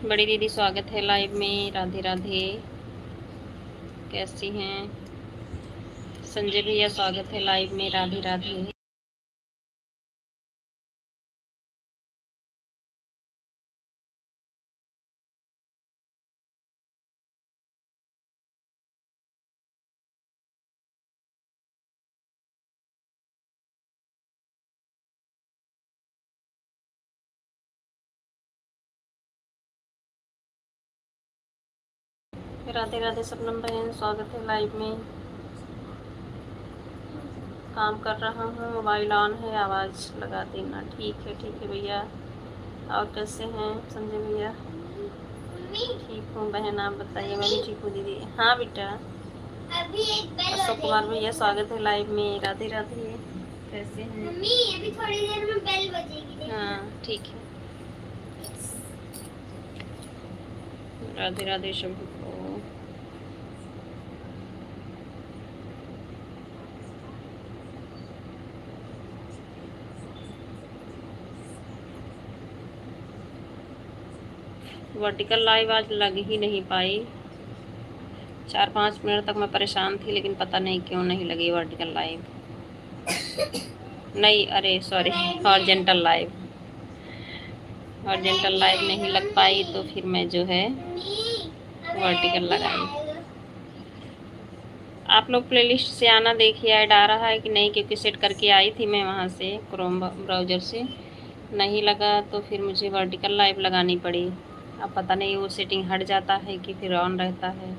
बड़ी दीदी स्वागत है लाइव में। राधे राधे, कैसी हैं? संजय भैया स्वागत है लाइव में। राधे राधे। राधे राधे सबनम बहन, स्वागत है लाइव में। काम कर रहा हूँ, मोबाइल ऑन है, आवाज़ लगा देना। ठीक है भैया। और कैसे हैं संजय भैया? ठीक हूँ बहन, आप बताइए? मैं भी ठीक हूँ दीदी। हाँ बेटा। अशोक कुमार भैया स्वागत है लाइव में। राधे राधे, कैसे हैं? मम्मी अभी थोड़ी देर में बेल बजेगी। हाँ ठीक है। राधे राधे सभी को। वर्टिकल लाइव आज लग ही नहीं पाई। 4-5 मिनट तक मैं परेशान थी, लेकिन पता नहीं क्यों नहीं लगी वर्टिकल लाइव। नहीं, अरे sorry, horizontal live. Horizontal live नहीं लग पाई तो फिर मैं जो है वर्टिकल लगाई। आप लोग प्लेलिस्ट से आना देखिए, ऐड आ रहा है कि नहीं, क्योंकि सेट करके आई थी मैं वहाँ से क्रोम ब्राउज़र से। नहीं लगा तो फिर मुझे वर्टिकल लाइव लगानी पड़ी। अब पता नहीं वो सेटिंग हट जाता है कि फिर ऑन रहता है।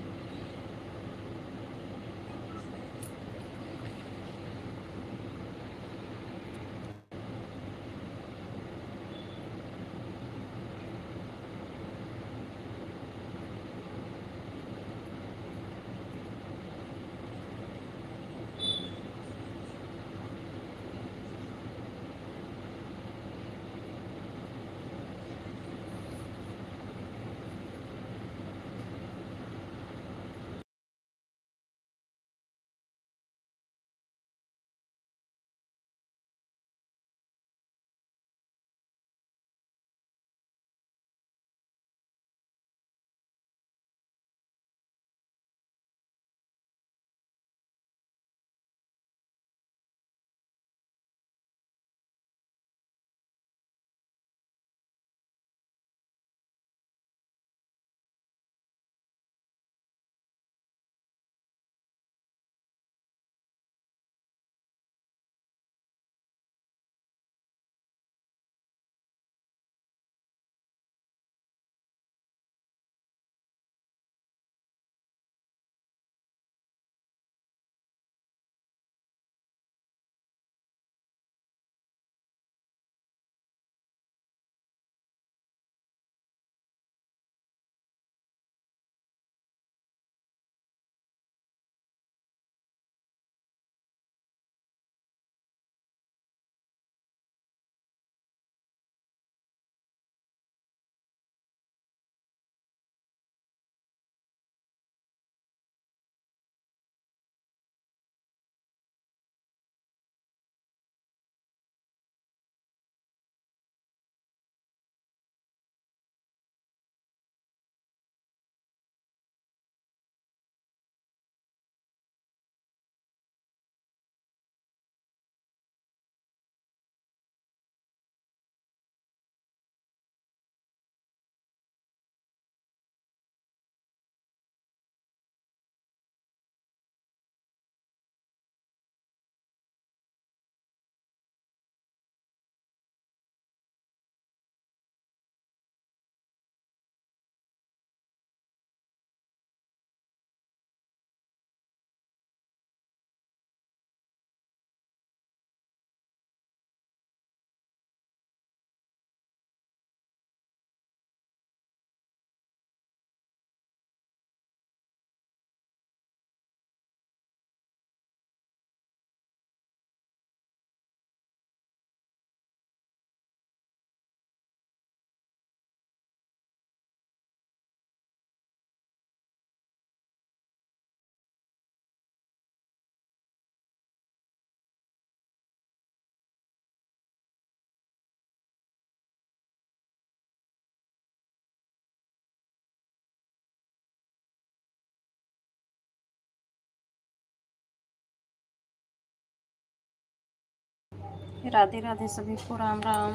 राधे राधे सभी को, राम राम।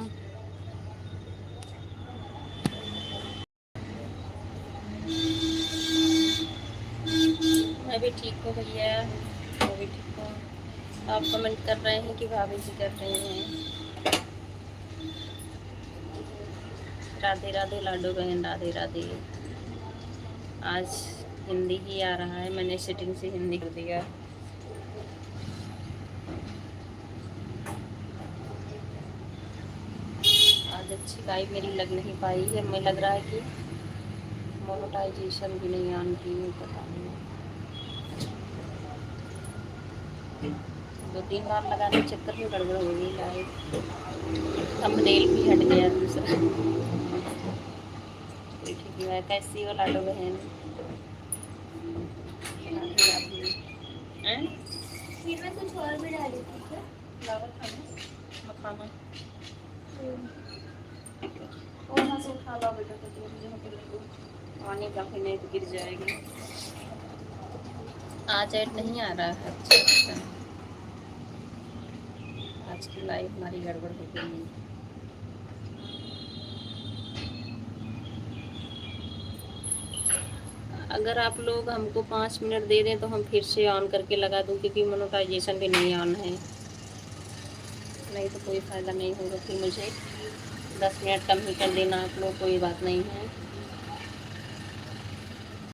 मैं भी ठीक हूँ भैया, मैं भी ठीक हूँ। आप कमेंट कर रहे हैं कि भाभी जी कर रहे हैं। राधे राधे लाडो बहन, राधे राधे। आज हिंदी ही आ रहा है, मैंने सेटिंग से हिंदी कर दिया। आज अच्छी लाइव मेरी लग नहीं पाई है, हमें लग रहा है कि मोनेटाइजेशन भी नहीं ऑन की है, पता नहीं। 2-3 बार लगाने के चक्कर में गड़बड़ हो गई लाइव। थंबनेल भी हट गया दूसरा। ठीक है, कैसी हो लाडो बहन? फिर मैं कुछ और भी डाली थी क्या? फ्लावर खाना, मखाना। वहाँ से उठा लो बेटा, तो यहाँ पे रखो, पानी काफ़ी नहीं तो गिर जाएगी। आज ऐड नहीं आ रहा है, अच्छा। आज की लाइफ हमारी गड़बड़ हो गई। अगर आप लोग हमको 5 मिनट दे दें तो हम फिर से ऑन करके लगा दूं, क्योंकि मोनेटाइजेशन भी नहीं ऑन है। नहीं तो कोई फ़ायदा नहीं होगा, फिर मुझे 10 मिनट कम ही कर देना आप लोग, कोई बात नहीं है।